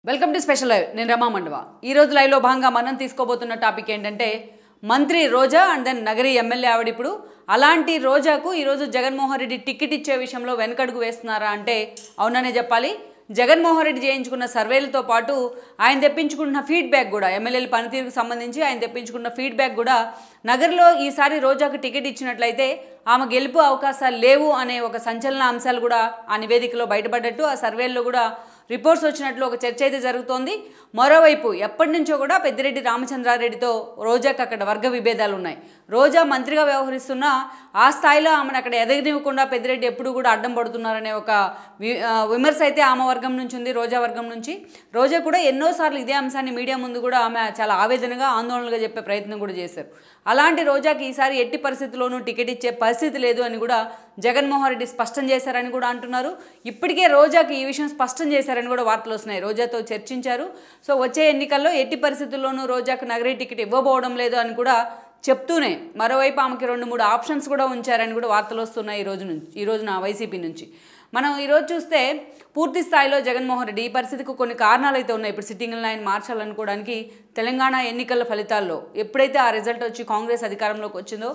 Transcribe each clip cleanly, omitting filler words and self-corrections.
Welcome to special live. నేను రమా మండవ. ఈ రోజు లైవ్ లో భాగంగా మనం తీసుకోబోతున్న టాపిక్ ఏంటంటే మంత్రి రోజా అండ్ దెన్ నగరి ఎమ్మెల్యే ఆవిడ ఇప్పుడు అలాంటి రోజాకు ఈ రోజు జగన్మోహన్ రెడ్డి టికెట్ ఇచ్చే విషయంలో వెనకడుగు వేస్తున్నారా అంటే అవుననే చెప్పాలి. జగన్మోహన్ రెడ్డి చేయించుకున్న సర్వేలతో పాటు ఆయన తెప్పించుకున్న ఫీడ్బ్యాక్ కూడా ఎమ్మెల్యేల పనితీరుకు సంబంధించి ఆయన తెప్పించుకున్న ఫీడ్బ్యాక్ కూడా నగర్లో ఈసారి రోజాకు టికెట్ ఇచ్చినట్లయితే ఆమె గెలుపు అవకాశాలు లేవు అనే ఒక సంచలన అంశాలు కూడా ఆ నివేదికలో బయటపడ్డట్టు ఆ సర్వేల్లో కూడా రిపోర్ట్స్ వచ్చినట్లు ఒక చర్చ అయితే జరుగుతోంది. మరోవైపు ఎప్పటి నుంచో కూడా పెద్దిరెడ్డి రామచంద్రారెడ్డితో రోజాకు అక్కడ వర్గ విభేదాలు ఉన్నాయి. రోజా మంత్రిగా వ్యవహరిస్తున్నా ఆ స్థాయిలో ఆమెను అక్కడ ఎదగనివ్వకుండా పెద్దిరెడ్డి ఎప్పుడు కూడా అడ్డం పడుతున్నారనే ఒక విమర్శ అయితే ఆమె వర్గం నుంచి ఉంది, రోజా వర్గం నుంచి. రోజా కూడా ఎన్నోసార్లు ఇదే అంశాన్ని మీడియా ముందు కూడా ఆమె చాలా ఆవేదనగా ఆందోళనగా చెప్పే ప్రయత్నం కూడా చేశారు. అలాంటి రోజాకి ఈసారి ఎట్టి పరిస్థితుల్లోనూ టికెట్ ఇచ్చే పరిస్థితి లేదు అని కూడా జగన్మోహన్ రెడ్డి స్పష్టం చేశారని కూడా అంటున్నారు. ఇప్పటికే రోజాకి ఈ విషయం స్పష్టం చేశారని కూడా వార్తలు వస్తున్నాయి. రోజాతో చర్చించారు. సో వచ్చే ఎన్నికల్లో ఎట్టి పరిస్థితుల్లోనూ రోజాకు నగరీ టికెట్ ఇవ్వబోవడం లేదు అని కూడా చెప్తూనే మరోవైపు ఆమెకి 2-3 ఆప్షన్స్ కూడా ఉంచారని కూడా వార్తలు వస్తున్నాయి ఈ రోజున వైసీపీ నుంచి. మనం ఈరోజు చూస్తే పూర్తి స్థాయిలో జగన్మోహన్ రెడ్డి ఈ పరిస్థితికి కొన్ని కారణాలు అయితే ఉన్నాయి. ఇప్పుడు సిట్టింగ్లను ఆయన మార్చాలనుకోవడానికి తెలంగాణ ఎన్నికల ఫలితాల్లో ఎప్పుడైతే ఆ రిజల్ట్ వచ్చి కాంగ్రెస్ అధికారంలోకి వచ్చిందో,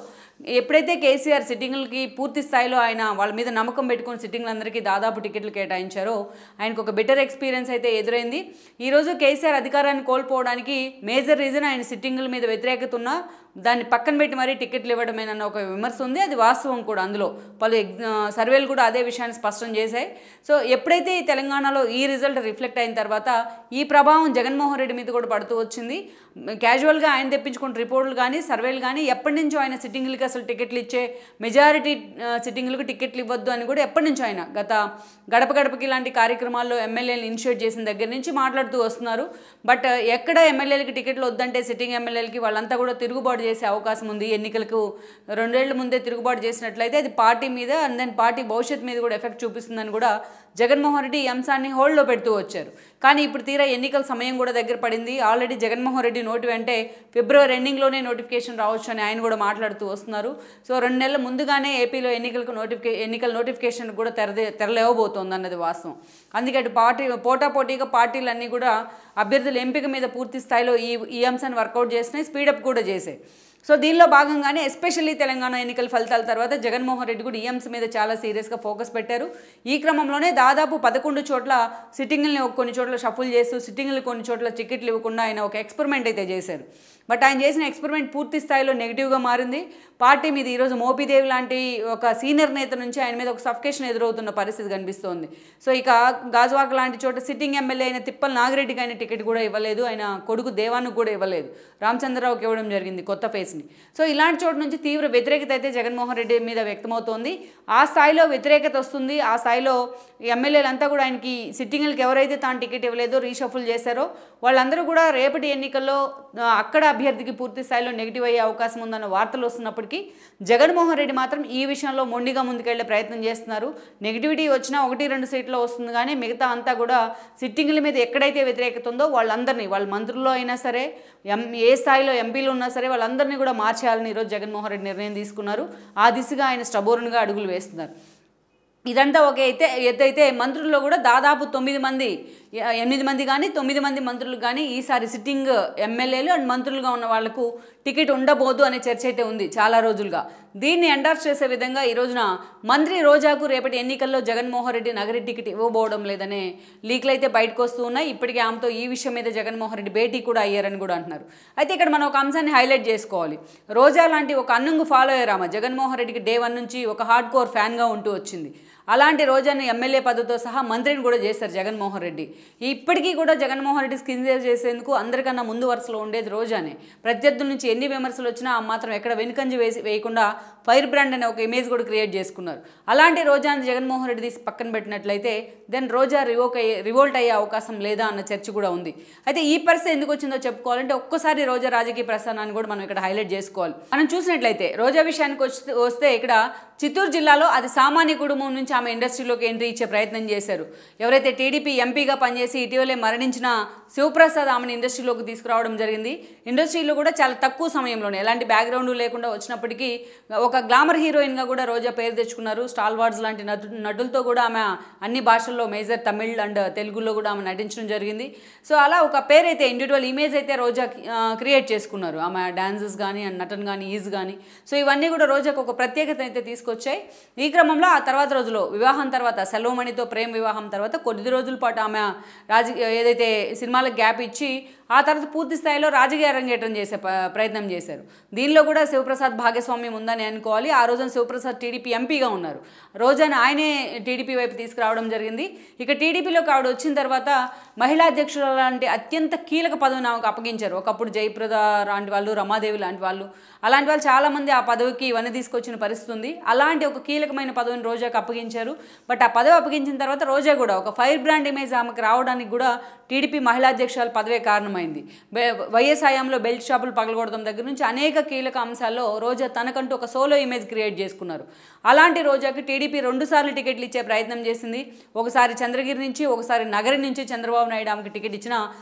ఎప్పుడైతే కేసీఆర్ సిట్టింగ్లకి పూర్తి స్థాయిలో ఆయన వాళ్ళ మీద నమ్మకం పెట్టుకుని సిట్టింగ్లందరికీ దాదాపు టికెట్లు కేటాయించారో ఆయనకు ఒక బెటర్ ఎక్స్పీరియన్స్ అయితే ఎదురైంది. ఈరోజు కేసీఆర్ అధికారాన్ని కోల్పోవడానికి మేజర్ రీజన్ ఆయన సిట్టింగ్ల మీద వ్యతిరేకత ఉన్నా దాన్ని పక్కన పెట్టి మరీ టికెట్లు ఇవ్వడమేనన్న ఒక విమర్శ ఉంది. అది వాస్తవం కూడా. అందులో పలు సర్వేలు కూడా అదే విషయాన్ని స్పష్టం చేశాయి. సో ఎప్పుడైతే ఈ తెలంగాణలో ఈ రిజల్ట్ రిఫ్లెక్ట్ అయిన తర్వాత ఈ ప్రభావం జగన్మోహన్ రెడ్డి మీద కూడా పడుతూ వచ్చింది. క్యాజువల్గా ఆయన తెప్పించుకున్న రిపోర్టులు కానీ సర్వేలు కానీ ఎప్పటి నుంచో ఆయన సిట్టింగ్లకి అసలు టికెట్లు ఇచ్చే మెజారిటీ సిట్టింగ్లకు టికెట్లు ఇవ్వద్దు అని కూడా ఎప్పటి నుంచో ఆయన గత గడప గడపకి ఇలాంటి కార్యక్రమాల్లో ఎమ్మెల్యేలు ఇనిషియేట్ చేసిన దగ్గర నుంచి మాట్లాడుతూ వస్తున్నారు. బట్ ఎక్కడ ఎమ్మెల్యేలకి టికెట్లు వద్దంటే సిట్టింగ్ ఎమ్మెల్యేలకి వాళ్ళంతా కూడా తిరుగుబాటు చేసే అవకాశం ఉంది. ఎన్నికలకు 2 ఏళ్ల ముందే తిరుగుబాటు చేసినట్లయితే అది పార్టీ మీద అండ్ దెన్ పార్టీ భవిష్యత్తు మీద కూడా ఎఫెక్ట్ చూపిస్తుందని కూడా జగన్మోహన్ రెడ్డి ఈ అంశాన్ని హోల్డ్లో పెడుతూ వచ్చారు. కానీ ఇప్పుడు తీరా ఎన్నికల సమయం కూడా దగ్గర పడింది. ఆల్రెడీ జగన్మోహన్ రెడ్డి నోటి వెంటే ఫిబ్రవరి ఎండింగ్లోనే నోటిఫికేషన్ రావచ్చు అని ఆయన కూడా మాట్లాడుతూ వస్తున్నారు. సో 2 నెలల ముందుగానే ఏపీలో ఎన్నికల నోటిఫికేషన్ కూడా తెరలేవబోతోంది అన్నది వాస్తవం. అందుకే అటు పోటాపోటీగా పార్టీలన్నీ కూడా అభ్యర్థుల ఎంపిక మీద పూర్తి స్థాయిలో ఈ అంశాన్ని వర్కౌట్ చేసినాయి, స్పీడప్ కూడా చేసాయి. సో దీనిలో భాగంగానే ఎస్పెషల్లీ తెలంగాణ ఎన్నికల ఫలితాల తర్వాత జగన్మోహన్ రెడ్డి కూడా ఈ అంశం మీద చాలా సీరియస్గా ఫోకస్ పెట్టారు. ఈ క్రమంలోనే దాదాపు 11 చోట్ల సిట్టింగ్లని కొన్ని చోట్ల షఫుల్ చేస్తూ సిట్టింగ్లు కొన్ని చోట్ల టికెట్లు ఇవ్వకుండా ఆయన ఒక ఎక్స్పెరిమెంట్ అయితే చేశారు. బట్ ఆయన చేసిన ఎక్స్పెరిమెంట్ పూర్తి స్థాయిలో నెగిటివ్గా మారింది. పార్టీ మీద ఈరోజు మోపిదేవి లాంటి ఒక సీనియర్ నేత నుంచి ఆయన మీద ఒక సఫికేషన్ ఎదురవుతున్న పరిస్థితి కనిపిస్తోంది. సో ఇక గాజువాక లాంటి చోట సిట్టింగ్ ఎమ్మెల్యే అయిన తిప్పల్ నాగిరెడ్డికి ఆయన టికెట్ కూడా ఇవ్వలేదు, ఆయన కొడుకు దేవానికి కూడా ఇవ్వలేదు, రామచంద్రరావుకి ఇవ్వడం జరిగింది కొత్త ఫేస్ని. సో ఇలాంటి చోటు నుంచి తీవ్ర వ్యతిరేకత అయితే జగన్మోహన్ రెడ్డి మీద వ్యక్తమవుతోంది. ఆ స్థాయిలో వ్యతిరేకత వస్తుంది. ఆ స్థాయిలో ఎమ్మెల్యేలంతా కూడా ఆయనకి సిట్టింగ్లకు ఎవరైతే తాను టికెట్ ఇవ్వలేదో రీషఫుల్ చేశారో వాళ్ళందరూ కూడా రేపటి ఎన్నికల్లో అక్కడ అభ్యర్థికి పూర్తి స్థాయిలో నెగిటివ్ అయ్యే అవకాశం ఉందన్న వార్తలు వస్తున్నప్పటికీ జగన్మోహన్ రెడ్డి మాత్రం ఈ విషయంలో మొండిగా ముందుకెళ్లే ప్రయత్నం చేస్తున్నారు. నెగిటివిటీ వచ్చినా 1-2 సీట్లో వస్తుంది కానీ మిగతా అంతా కూడా సిట్టింగ్ల మీద ఎక్కడైతే వ్యతిరేకత ఉందో వాళ్ళందరినీ, వాళ్ళ మంత్రుల్లో అయినా సరే ఏ స్థాయిలో ఎంపీలు ఉన్నా సరే వాళ్ళందరినీ కూడా మార్చేయాలని ఈరోజు జగన్మోహన్ రెడ్డి నిర్ణయం తీసుకున్నారు. ఆ దిశగా ఆయన స్టబోర్న్గా అడుగులు వేస్తున్నారు. ఇదంతా ఒక ఎత్తైతే మంత్రుల్లో కూడా దాదాపు 8 మంది కానీ 9 మంది మంత్రులు కానీ ఈసారి సిట్టింగ్ ఎమ్మెల్యేలు అండ్ మంత్రులుగా ఉన్న వాళ్లకు టికెట్ ఉండబోదు అనే చర్చ అయితే ఉంది చాలా రోజులుగా. దీన్ని ఎండార్స్ చేసే విధంగా ఈ రోజున మంత్రి రోజాకు రేపటి ఎన్నికల్లో జగన్మోహన్ రెడ్డి నగరి టికెట్ ఇవ్వబోవడం లేదనే లీక్లు అయితే బయటకు వస్తూ ఉన్నాయి. ఇప్పటికే ఆమెతో ఈ విషయం మీద జగన్మోహన్ రెడ్డి భేటీ కూడా అయ్యారని కూడా అంటున్నారు. అయితే ఇక్కడ మనం ఒక అంశాన్ని హైలైట్ చేసుకోవాలి. రోజా లాంటి ఒక అన్నుంగు ఫాలో అయ్యారు. ఆమె జగన్మోహన్ రెడ్డికి డే 1 నుంచి ఒక హార్డ్ కోర్ ఫ్యాన్గా ఉంటూ వచ్చింది. అలాంటి రోజాను ఎమ్మెల్యే పదవితో సహా మంత్రిని కూడా చేశారు జగన్మోహన్ రెడ్డి. ఇప్పటికీ కూడా జగన్మోహన్ రెడ్డి స్కిన్ సేవ్ చేసేందుకు అందరికన్నా ముందు వరుసలో ఉండేది రోజానే. ప్రత్యర్థుల నుంచి ఎన్ని విమర్శలు వచ్చినా ఆ మాత్రం ఎక్కడ వెనుకంజ వేయకుండా ఫైర్ బ్రాండ్ అనే ఒక ఇమేజ్ కూడా క్రియేట్ చేసుకున్నారు. అలాంటి రోజాని జగన్మోహన్ రెడ్డి తీసి పక్కన పెట్టినట్లయితే దెన్ రోజా రివోల్ట్ అయ్యే అవకాశం లేదా అన్న చర్చ కూడా ఉంది. అయితే ఈ పరిస్థితి ఎందుకు వచ్చిందో చెప్పుకోవాలంటే ఒక్కసారి రోజా రాజకీయ ప్రస్థానాన్ని కూడా మనం ఇక్కడ హైలైట్ చేసుకోవాలి. మనం చూసినట్లయితే రోజా విషయానికి వస్తే ఇక్కడ చిత్తూరు జిల్లాలో అది సామాన్య కుటుంబం నుంచి ఆమె ఇండస్ట్రీలోకి ఎంట్రీ ఇచ్చే ప్రయత్నం చేశారు. ఎవరైతే టీడీపీ ఎంపీగా పనిచేసి ఇటీవలే మరణించిన శివప్రసాద్ ఆమెను ఇండస్ట్రీలోకి తీసుకురావడం జరిగింది. ఇండస్ట్రీలో కూడా చాలా తక్కువ సమయంలోనే ఎలాంటి బ్యాక్గ్రౌండ్ లేకుండా వచ్చినప్పటికీ ఒక గ్లామర్ హీరోయిన్గా కూడా రోజా పేరు తెచ్చుకున్నారు. స్టార్ వార్స్ లాంటి నటులతో కూడా ఆమె అన్ని భాషల్లో మేజర్ తమిళ్ అండ్ తెలుగులో కూడా ఆమె నటించడం జరిగింది. సో అలా ఒక పేరైతే ఇండివిజువల్ ఇమేజ్ అయితే రోజా క్రియేట్ చేసుకున్నారు. ఆమె డాన్సెస్ కానీ అండ్ నటన్ కానీ ఈజ్ కానీ. సో ఇవన్నీ కూడా రోజాకు ఒక ప్రత్యేకత అయితే తీసుకొచ్చాయి. ఈ క్రమంలో ఆ తర్వాత రోజులో వివాహం తర్వాత సెల్వమణితో ప్రేమ వివాహం తర్వాత కొద్ది రోజుల పాటు ఆమె ఏదైతే సినిమాలకు గ్యాప్ ఇచ్చి ఆ తర్వాత పూర్తి స్థాయిలో రాజకీయ అరంగేట్రం చేసే ప్రయత్నం చేశారు. దీనిలో కూడా శివప్రసాద్ భాగస్వామ్యం ఉందని అనుకోవాలి. ఆ రోజున శివప్రసాద్ టీడీపీ ఎంపీగా ఉన్నారు. రోజాను ఆయనే టీడీపీ వైపు తీసుకురావడం జరిగింది. ఇక టీడీపీలోకి ఆవిడ వచ్చిన తర్వాత మహిళా అధ్యక్షుల లాంటి అత్యంత కీలక పదవిని ఆమెకు అప్పగించారు. ఒకప్పుడు జయప్రద లాంటి వాళ్ళు, రమాదేవి లాంటి వాళ్ళు, అలాంటి వాళ్ళు చాలామంది ఆ పదవికి ఇవన్నీ తీసుకొచ్చిన పరిస్థితి ఉంది. అలాంటి ఒక కీలకమైన పదవిని రోజాకు అప్పగించారు. బట్ ఆ పదవి అప్పగించిన తర్వాత రోజా కూడా ఒక ఫైర్ బ్రాండ్ ఇమేజ్ ఆమెకు రావడానికి కూడా టీడీపీ మహిళా అధ్యక్షురాల పదవే కారణమైంది. వైఎస్ హయాంలో బెల్ట్ షాపులు పగలగొడడం దగ్గర నుంచి అనేక కీలక అంశాల్లో రోజా తనకంటూ ఒక సోలో ఇమేజ్ క్రియేట్ చేసుకున్నారు. అలాంటి రోజాకి టీడీపీ 2 సార్లు టికెట్లు ఇచ్చే ప్రయత్నం చేసింది. ఒకసారి చంద్రగిరి నుంచి, ఒకసారి నగరి నుంచి చంద్రబాబు నాయుడు ఆమెకు టికెట్ ఇచ్చిన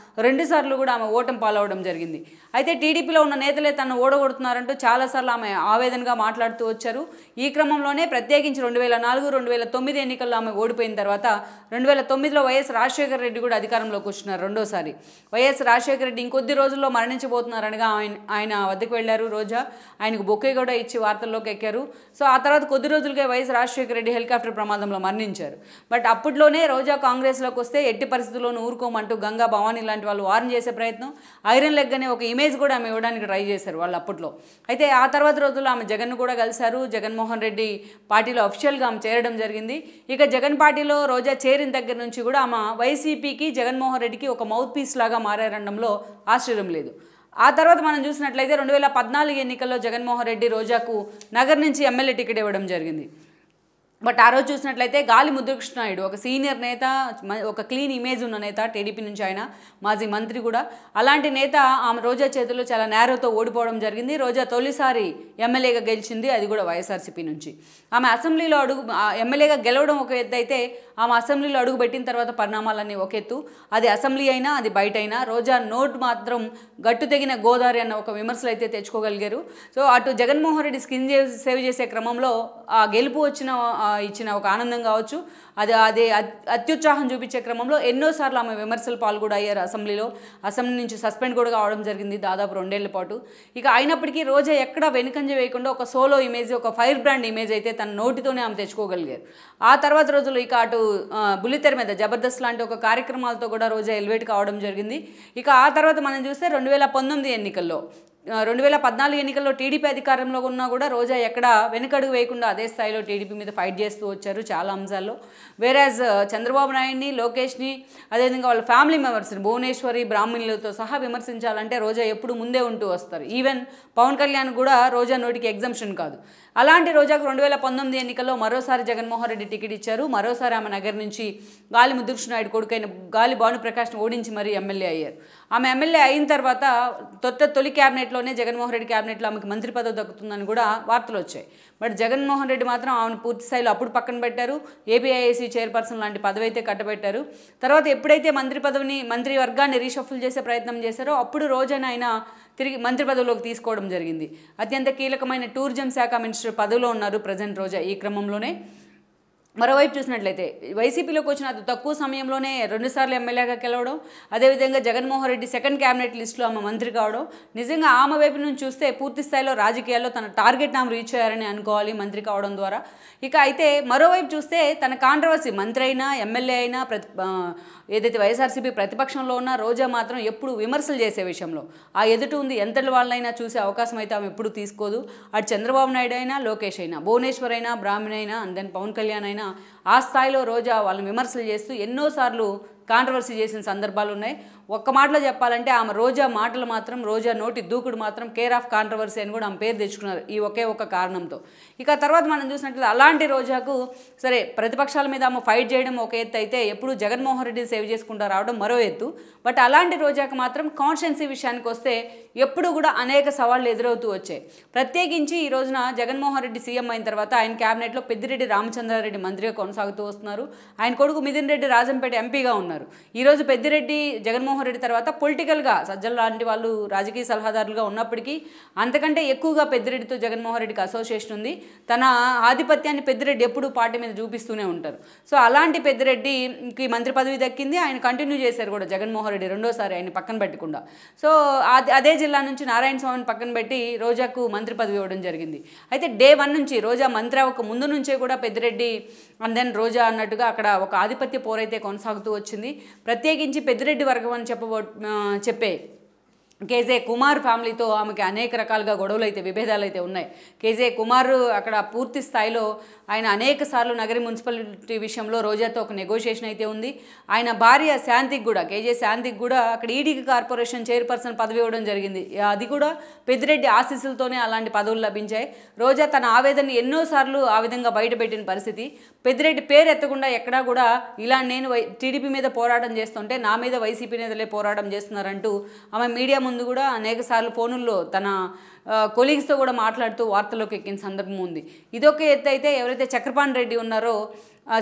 2 సార్లు కూడా ఆమె ఓటమి పాలవడం జరిగింది. అయితే టీడీపీలో ఉన్న నేతలే తను ఓడగొడుతున్నారంటూ చాలాసార్లు ఆమె ఆవేదనగా మాట్లాడుతూ వచ్చారు. ఈ క్రమంలోనే ప్రత్యేకించి 2004, 2009 ఎన్నికల్లో ఆమె ఓడిపోయిన తర్వాత 2009లో వైఎస్ రాజశేఖర రెడ్డి కూడా అధికారంలోకి వచ్చినారు రెండోసారి. వైఎస్ రాజశేఖర రెడ్డి ఇంకొద్ది రోజుల్లో మరణించబోతున్నారనగా ఆయన వద్దకు వెళ్లారు రోజా. ఆయనకు బొకే కూడా ఇచ్చి వార్తల్లోకి ఎక్కారు. సో ఆ తర్వాత కొద్ది రోజులకే వైఎస్ రాజశేఖర రెడ్డి హెలికాప్టర్ ప్రమాదంలో మరణించారు. బట్ అప్పట్లోనే రోజా కాంగ్రెస్లోకి వస్తే ఎట్టి పరిస్థితుల్లోనూ ఊరుకోమంటూ గంగా భవానీ లాంటి వాళ్ళు వార్న్ చేసే ప్రయత్నం, ఐరన్ లెగ్ అనే ఒక ఇమేజ్ కూడా ఆమె ఇవ్వడానికి ట్రై చేశారు వాళ్ళు అప్పట్లో. అయితే ఆ తర్వాత రోజుల్లో ఆమె జగన్ను కూడా కలిశారు. జగన్మోహన్ రెడ్డి పార్టీలో అఫిషియల్గా ఆమె చేరడం జరిగింది. ఇక జగన్ పార్టీలో రోజా చేరిన దగ్గర నుంచి కూడా ఆమె వైసీపీకి, జగన్మోహన్ రెడ్డికి ఒక మౌత్ పీస్ లాగా మారారనడంలో ఆశ్చర్యం లేదు. ఆ తర్వాత మనం చూసినట్లయితే 2014 ఎన్నికల్లో జగన్మోహన్ రెడ్డి రోజాకు నగర్ నుంచి ఎమ్మెల్యే టికెట్ ఇవ్వడం జరిగింది. బట్ ఆ రోజు చూసినట్లయితే గాలి ముద్రకృష్ణనాయుడు ఒక సీనియర్ నేత, ఒక క్లీన్ ఇమేజ్ ఉన్న నేత, టీడీపీ నుంచి ఆయన మాజీ మంత్రి కూడా, అలాంటి నేత ఆమె రోజా చేతుల్లో చాలా నేరోతో ఓడిపోవడం జరిగింది. రోజా తొలిసారి ఎమ్మెల్యేగా గెలిచింది, అది కూడా వైఎస్ఆర్సీపీ నుంచి. ఆమె అసెంబ్లీలో ఎమ్మెల్యేగా గెలవడం ఒక ఎత్తు అయితే ఆమె అసెంబ్లీలో అడుగు పెట్టిన తర్వాత పరిణామాలన్నీ ఒక ఎత్తు. అది అసెంబ్లీ అయినా, అది బయట అయినా రోజా నోట్ మాత్రం గట్టు తెగిన గోదావరి అన్న ఒక విమర్శలు అయితే తెచ్చుకోగలిగారు. సో అటు జగన్మోహన్ రెడ్డి స్కిన్ సేవ్ చేసే క్రమంలో ఆ గెలుపు ఇచ్చిన ఒక ఆనందం కావచ్చు, అదే అత్యుత్సాహం చూపించే క్రమంలో ఎన్నోసార్లు ఆమె విమర్శలు పాలు కూడా అయ్యారు. అసెంబ్లీ నుంచి సస్పెండ్ కూడా కావడం జరిగింది దాదాపు 2 ఏళ్ల పాటు. ఇక అయినప్పటికీ రోజా ఎక్కడ వెనుకంజ వేయకుండా ఒక సోలో ఇమేజ్, ఒక ఫైర్ బ్రాండ్ ఇమేజ్ అయితే తన నోటితోనే ఆమె తెచ్చుకోగలిగారు. ఆ తర్వాత రోజుల్లో ఇక అటు బుల్లితెర మీద జబర్దస్త్ లాంటి ఒక కార్యక్రమాలతో కూడా రోజా ఎలివేట్ కావడం జరిగింది. ఇక ఆ తర్వాత మనం చూస్తే 2019 ఎన్నికల్లో 2014 ఎన్నికల్లో టీడీపీ అధికారంలో ఉన్నా కూడా రోజా ఎక్కడ వెనుకడుగు వేయకుండా అదే స్థాయిలో టీడీపీ మీద ఫైట్ చేస్తూ వచ్చారు చాలా అంశాల్లో. వేరాజ్ చంద్రబాబు నాయుడిని, లోకేష్ని, అదేవిధంగా వాళ్ళ ఫ్యామిలీ మెంబర్స్ని భువనేశ్వరి, బ్రాహ్మణులతో సహా విమర్శించాలంటే రోజా ఎప్పుడు ముందే ఉంటూ వస్తారు. ఈవెన్ పవన్ కళ్యాణ్ కూడా రోజా నోటికి ఎగ్జంప్షన్ కాదు. అలాంటి రోజాకు 2019 ఎన్నికల్లో మరోసారి జగన్మోహన్ రెడ్డి టికెట్ ఇచ్చారు. మరోసారి ఆమె నగర్ నుంచి గాలి ముద్రకృష్ణనాయుడు కొడుకైన గాలి భానుప్రకాష్ను ఓడించి మరీ ఎమ్మెల్యే అయ్యారు. ఆమె ఎమ్మెల్యే అయిన తర్వాత తొలి క్యాబినెట్లోనే జగన్మోహన్ రెడ్డి క్యాబినెట్లో ఆమెకు మంత్రి పదవి దక్కుతుందని కూడా వార్తలు వచ్చాయి. బట్ జగన్మోహన్ రెడ్డి మాత్రం ఆమెను పూర్తి స్థాయిలో అప్పుడు పక్కన పెట్టారు. ఏపీఐఏసీ చైర్పర్సన్ లాంటి పదవి అయితే కట్టబెట్టారు. తర్వాత ఎప్పుడైతే మంత్రి వర్గాన్ని రీషఫుల్ చేసే ప్రయత్నం చేశారో అప్పుడు రోజాను ఆయన తిరిగి మంత్రి పదవిలోకి తీసుకోవడం జరిగింది. అత్యంత కీలకమైన టూరిజం శాఖ మినిస్టర్ పదవిలో ఉన్నారు ప్రజెంట్ రోజా. ఈ క్రమంలోనే మరోవైపు చూసినట్లయితే వైసీపీలోకి వచ్చిన అతి తక్కువ సమయంలోనే 2 సార్లు ఎమ్మెల్యేగా గెలవడం, అదేవిధంగా జగన్మోహన్ రెడ్డి సెకండ్ క్యాబినెట్ లిస్టులో ఆమె మంత్రి కావడం, నిజంగా ఆమె వైపు నుంచి చూస్తే పూర్తి స్థాయిలో రాజకీయాల్లో తన టార్గెట్ ఆమె రీచ్ అయ్యారని అనుకోవాలి మంత్రి కావడం ద్వారా. ఇక అయితే మరోవైపు చూస్తే తన కాంట్రవర్సీ మంత్రి అయినా, ఎమ్మెల్యే అయినా, ఏదైతే వైఎస్ఆర్సీపీ ప్రతిపక్షంలో ఉన్న రోజా మాత్రం ఎప్పుడు విమర్శలు చేసే విషయంలో ఆ ఎదుటి ఉంది ఎంతటి వాళ్ళైనా చూసే అవకాశం అయితే ఆమె ఎప్పుడు తీసుకోదు. అటు చంద్రబాబు నాయుడు అయినా, లోకేష్ అయినా, భువనేశ్వర్ అయినా, బ్రాహ్మణి అయినా, అండ్ దెన్ పవన్ కళ్యాణ్ అయినా ఆ స్థాయిలో రోజా వాళ్ళని విమర్శలు చేస్తూ ఎన్నోసార్లు కాంట్రవర్సీ చేసిన సందర్భాలు ఉన్నాయి. ఒక్క మాటలో చెప్పాలంటే ఆమె రోజా మాటలు మాత్రం, రోజా నోటి దూకుడు మాత్రం కేర్ ఆఫ్ కాంట్రవర్సీ అని కూడా ఆమె పేరు తెచ్చుకున్నారు ఈ ఒకే ఒక కారణంతో. ఇక తర్వాత మనం చూసినట్లయితే అలాంటి రోజాకు సరే ప్రతిపక్షాల మీద ఆమె ఫైట్ చేయడం ఒక ఎత్తు అయితే ఎప్పుడు జగన్మోహన్ రెడ్డి సేవ్ చేసుకుంటూ రావడం మరో ఎత్తు. బట్ అలాంటి రోజాకు మాత్రం కాన్స్టిట్యున్సీ విషయానికి వస్తే ఎప్పుడు కూడా అనేక సవాళ్లు ఎదురవుతూ వచ్చాయి. ప్రత్యేకించి ఈ రోజున జగన్మోహన్ రెడ్డి సీఎం అయిన తర్వాత ఆయన క్యాబినెట్లో పెద్దిరెడ్డి రామచంద్రారెడ్డి మంత్రిగా కొనసాగుతూ వస్తున్నారు. ఆయన కొడుకు మిథున్ రెడ్డి రాజంపేట ఎంపీగా ఉన్నారు. ఉన్నారు. ఈరోజు పెద్దిరెడ్డి జగన్మోహన్ రెడ్డి తర్వాత పొలిటికల్గా సజ్జల లాంటి వాళ్ళు రాజకీయ సలహాదారులుగా ఉన్నప్పటికీ అంతకంటే ఎక్కువగా పెద్దిరెడ్డితో జగన్మోహన్ రెడ్డికి అసోసియేషన్ ఉంది. తన ఆధిపత్యాన్ని పెద్దిరెడ్డి ఎప్పుడూ పార్టీ మీద చూపిస్తూనే ఉంటారు. సో అలాంటి పెద్దిరెడ్డికి మంత్రి పదవి దక్కింది. ఆయన కంటిన్యూ చేశారు కూడా జగన్మోహన్ రెడ్డి రెండోసారి ఆయన పక్కన పెట్టకుండా. సో అదే జిల్లా నుంచి నారాయణ స్వామిని పక్కన పెట్టి రోజాకు మంత్రి పదవి ఇవ్వడం జరిగింది. అయితే డే 1 నుంచి రోజా మంత్రి అవ్వక ముందు నుంచే కూడా పెద్దిరెడ్డి అండ్ దెన్ రోజా అన్నట్టుగా అక్కడ ఒక ఆధిపత్య పోరైతే కొనసాగుతూ వచ్చింది. ప్రత్యేకించి పెద్దిరెడ్డి వర్గం అని చెప్పే కేజే కుమార్ ఫ్యామిలీతో ఆమెకి అనేక రకాలుగా గొడవలు అయితే విభేదాలు అయితే ఉన్నాయి. కేజే కుమార్ అక్కడ పూర్తి స్థాయిలో ఆయన అనేక సార్లు నగరి మున్సిపాలిటీ విషయంలో రోజాతో ఒక నెగోషియేషన్ అయితే ఉంది. ఆయన భార్య శాంతికి కూడా కేజే శాంతికి కూడా అక్కడ ఈడీ కార్పొరేషన్ చైర్పర్సన్ పదవి ఇవ్వడం జరిగింది. అది కూడా పెద్దిరెడ్డి ఆశీస్సులతోనే అలాంటి పదవులు లభించాయి. రోజా తన ఆవేదన ఎన్నోసార్లు ఆ విధంగా బయటపెట్టిన పరిస్థితి. పెద్దిరెడ్డి పేరు ఎత్తకుండా ఎక్కడా కూడా ఇలా నేను టీడీపీ మీద పోరాటం చేస్తుంటే నా మీద వైసీపీ నేతలే పోరాటం చేస్తున్నారంటూ ఆమె మీడియా ముందు కూడా అనేక సార్లు ఫోనుల్లో తన కొలీగ్స్తో కూడా మాట్లాడుతూ వార్తల్లోకి ఎక్కిన సందర్భం ఉంది. ఇదొక ఎత్తు అయితే ఎవరైతే చక్రపాణి రెడ్డి ఉన్నారో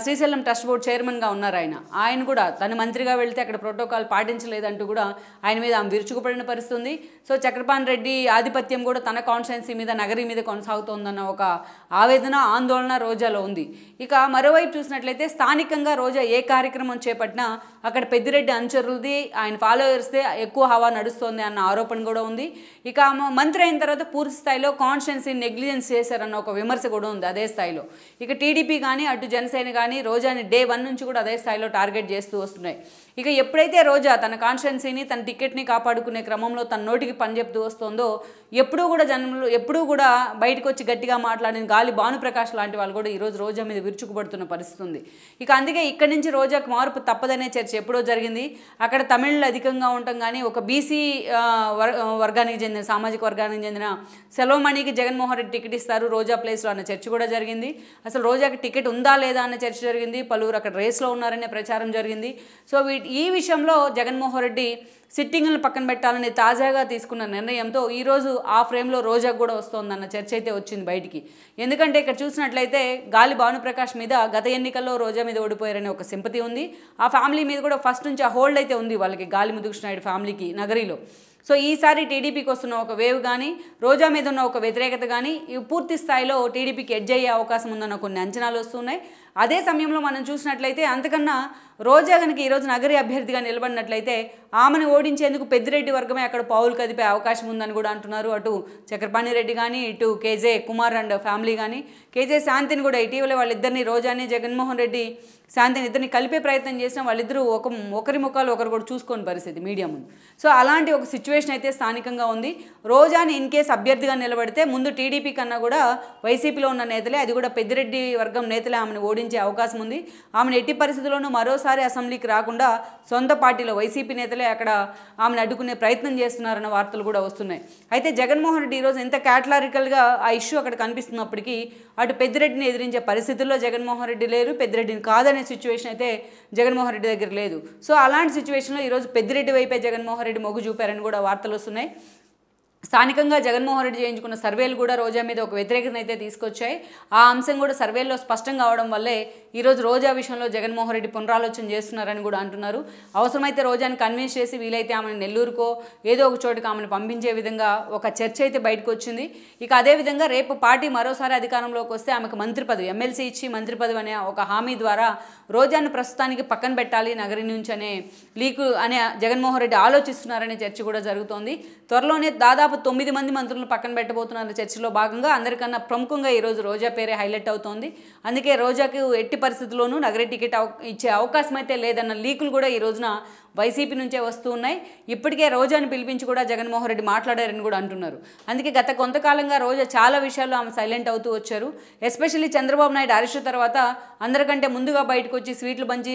శ్రీశైలం ట్రస్ట్ బోర్డు చైర్మన్గా ఉన్నారు. ఆయన కూడా తన మంత్రిగా వెళ్తే అక్కడ ప్రోటోకాల్ పాటించలేదంటూ కూడా ఆయన మీద ఆమె విరుచుకుపడిన పరిస్థితి ఉంది. సో చక్రపాణి రెడ్డి ఆధిపత్యం కూడా తన కాన్స్టిట్యున్సీ మీద నగరి మీద కొనసాగుతోందన్న ఒక ఆవేదన ఆందోళన రోజాలో ఉంది. ఇక మరోవైపు చూసినట్లయితే స్థానికంగా రోజా ఏ కార్యక్రమం చేపట్టినా అక్కడ పెద్దిరెడ్డి అనుచరులది ఆయన ఫాలోవర్స్దే ఎక్కువ హవా నడుస్తోంది అన్న ఆరోపణ కూడా ఉంది. ఇక మంత్రి అయిన తర్వాత పూర్తి స్థాయిలో కాన్స్టిట్యున్సీని నెగ్లిజెన్స్ చేశారన్న ఒక విమర్శ కూడా ఉంది అదే స్థాయిలో. ఇక టీడీపీ కానీ అటు జనసేన కానీ రోజాని డే 1 నుంచి కూడా అదే స్థాయిలో టార్గెట్ చేస్తూ వస్తున్నాయి. ఇక ఎప్పుడైతే రోజా తన కాన్స్టిట్యున్సీని తన టికెట్ని కాపాడుకునే క్రమంలో తన నోటికి పని చెప్తూ వస్తుందో ఎప్పుడూ కూడా జనంలో ఎప్పుడూ కూడా బయటకు వచ్చి గట్టిగా మాట్లాడిన గాలి భానుప్రకాష్ లాంటి వాళ్ళు కూడా ఈరోజు రోజా మీద విరుచుకుపడుతున్న పరిస్థితి ఉంది. ఇక అందుకే ఇక్కడి నుంచి రోజాకు మార్పు తప్పదనే చర్చ ఎప్పుడో జరిగింది. అక్కడ తమిళులు అధికంగా ఉండటం కానీ ఒక బీసీ వర్గానికి చెందిన సామాజిక వర్గానికి చెందిన సెలవుమణికి జగన్మోహన్ రెడ్డి టికెట్ ఇస్తారు రోజా ప్లేస్లో అన్న చర్చ కూడా జరిగింది. అసలు రోజాకి టికెట్ ఉందా లేదా అన్న చర్చ జరిగింది. పలువురు అక్కడ రేస్లో ఉన్నారనే ప్రచారం జరిగింది. సో ఈ విషయంలో జగన్మోహన్ రెడ్డి సిట్టింగ్లను పక్కన పెట్టాలని తాజాగా తీసుకున్న నిర్ణయంతో ఈరోజు ఆ ఫ్రేమ్లో రోజా కూడా వస్తోందన్న చర్చ అయితే వచ్చింది బయటికి. ఎందుకంటే ఇక్కడ చూసినట్లయితే గాలి భానుప్రకాష్ మీద గత ఎన్నికల్లో రోజా మీద ఓడిపోయారనే ఒక సింపతి ఉంది. ఆ ఫ్యామిలీ మీద కూడా ఫస్ట్ నుంచి ఆ హోల్డ్ అయితే ఉంది వాళ్ళకి, గాలి ముదుకృష్ణ నాయుడు ఫ్యామిలీకి నగరిలో. సో ఈసారి టీడీపీకి వస్తున్న ఒక వేవ్ కానీ రోజా మీద ఉన్న ఒక వ్యతిరేకత కానీ పూర్తి స్థాయిలో టీడీపీకి ఎడ్జ్ అయ్యే అవకాశం ఉందన్న కొన్ని అంచనాలు వస్తున్నాయి. అదే సమయంలో మనం చూసినట్లయితే అంతకన్నా రోజా కనుక ఈరోజు నగరి అభ్యర్థిగా నిలబడినట్లయితే ఆమెను ఓడించేందుకు పెద్దిరెడ్డి వర్గమే అక్కడ పావులు కదిపే అవకాశం ఉందని కూడా అంటున్నారు. అటు చక్రపాణి రెడ్డి కానీ ఇటు కేజే కుమార్ అండ్ ఫ్యామిలీ కానీ కేజే శాంతిని కూడా ఇటీవల వాళ్ళిద్దరిని రోజాని జగన్మోహన్ రెడ్డి శాంతిని ఇద్దరిని కలిపే ప్రయత్నం చేసిన వాళ్ళిద్దరూ ఒకరి ముఖాలు ఒకరు కూడా చూసుకోని పరిస్థితి మీడియా ముందు. సో అలాంటి ఒక సిచ్యువేషన్ అయితే స్థానికంగా ఉంది. రోజాని ఇన్ కేసు అభ్యర్థిగా నిలబడితే ముందు టీడీపీ కన్నా కూడా వైసీపీలో ఉన్న నేతలే, అది కూడా పెద్దిరెడ్డి వర్గం నేతలే ఆమెను ఓడించే అవకాశం ఉంది. ఆమెను ఎట్టి పరిస్థితుల్లోనూ మరోసారి అసెంబ్లీకి రాకుండా సొంత పార్టీలో వైసీపీ నేతలే అక్కడ ఆమెను అడ్డుకునే ప్రయత్నం చేస్తున్నారన్న వార్తలు కూడా వస్తున్నాయి. అయితే జగన్మోహన్ రెడ్డి ఈరోజు ఎంత క్యాటలారికల్గా ఆ ఇష్యూ అక్కడ కనిపిస్తున్నప్పటికీ అటు పెద్దిరెడ్డిని ఎదిరించే పరిస్థితుల్లో జగన్మోహన్ రెడ్డి లేరు, పెద్దిరెడ్డిని కాదని సిచ్యువేషన్ అయితే జగన్మోహన్ రెడ్డి దగ్గర లేదు. సో అలాంటి సిచ్యువేషన్లో ఈరోజు పెద్దిరెడ్డి వైపే జగన్మోహన్ రెడ్డి మొగ్గు చూపారని కూడా వార్తలు వస్తున్నాయి. స్థానికంగా జగన్మోహన్ రెడ్డి చేయించుకున్న సర్వేలు కూడా రోజా మీద ఒక వ్యతిరేకత అయితే తీసుకొచ్చాయి. ఆ అంశం కూడా సర్వేల్లో స్పష్టంగా అవడం వల్లే ఈరోజు రోజా విషయంలో జగన్మోహన్ రెడ్డి పునరాలోచన చేస్తున్నారని కూడా అంటున్నారు. అవసరమైతే రోజాని కన్విన్స్ చేసి వీలైతే ఆమెను నెల్లూరుకో ఏదో ఒక చోటుకి ఆమెను పంపించే విధంగా ఒక చర్చ అయితే బయటకు వచ్చింది. ఇక అదేవిధంగా రేపు పార్టీ మరోసారి అధికారంలోకి వస్తే ఆమెకు మంత్రి పదవి, ఎమ్మెల్సీ ఇచ్చి మంత్రి పదవి అనే ఒక హామీ ద్వారా రోజాను ప్రస్తుతానికి పక్కన పెట్టాలి నగరి నుంచి అనే లీకు అనే జగన్మోహన్ రెడ్డి ఆలోచిస్తున్నారనే చర్చ కూడా జరుగుతోంది. త్వరలోనే దాదాపు 9 మంది మంత్రులను పక్కన పెట్టబోతున్న చర్చలో భాగంగా అందరికన్నా ప్రముఖంగా ఈరోజు రోజా పేరే హైలైట్ అవుతోంది. అందుకే రోజాకు ఎట్టి పరిస్థితుల్లోనూ నగరి టికెట్ ఇచ్చే అవకాశం అయితే లేదన్న లీకులు కూడా ఈ రోజున వైసీపీ నుంచే వస్తూ ఉన్నాయి. ఇప్పటికే రోజాను పిలిపించి కూడా జగన్మోహన్ రెడ్డి మాట్లాడారని కూడా అంటున్నారు. అందుకే గత కొంతకాలంగా రోజా చాలా విషయాల్లో ఆమె సైలెంట్ అవుతూ వచ్చారు. ఎస్పెషల్లీ చంద్రబాబు నాయుడు అరెస్ట్ తర్వాత అందరికంటే ముందుగా బయటకు వచ్చి స్వీట్లు పంచి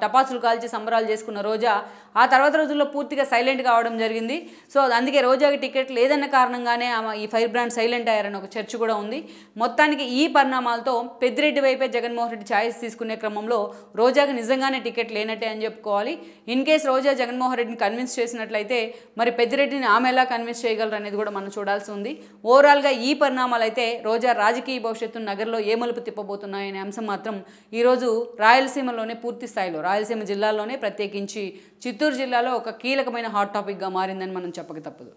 టపాసులు కాల్చి సంబరాలు చేసుకున్న రోజా ఆ తర్వాత రోజుల్లో పూర్తిగా సైలెంట్ కావడం జరిగింది. సో అందుకే రోజాకి టికెట్ లేదన్న కారణంగానే ఆమె ఈ ఫైర్ బ్రాండ్ సైలెంట్ అయ్యారని ఒక చర్చ కూడా ఉంది. మొత్తానికి ఈ పరిణామాలతో పెద్దిరెడ్డి వైపే జగన్మోహన్ రెడ్డి ఛాయిస్ తీసుకునే క్రమంలో రోజాకి నిజంగానే టికెట్ లేనట్టే అని చెప్పుకోవాలి. ఇన్ ఇన్ కేస్ రోజా జగన్మోహన్ రెడ్డిని కన్విన్స్ చేసినట్లయితే మరి పెద్దిరెడ్డిని ఆమె ఎలా కన్విన్స్ చేయగలరు అనేది కూడా మనం చూడాల్సి ఉంది. ఓవరాల్గా ఈ పరిణామాలు అయితే రోజా రాజకీయ భవిష్యత్తు నగరంలో ఏ మలుపు తిప్పబోతున్నాయనే అంశం మాత్రం ఈరోజు రాయలసీమలోనే పూర్తి స్థాయిలో రాయలసీమ జిల్లాలోనే ప్రత్యేకించి చిత్తూరు జిల్లాలో ఒక కీలకమైన హాట్ టాపిక్గా మారిందని మనం చెప్పక తప్పదు.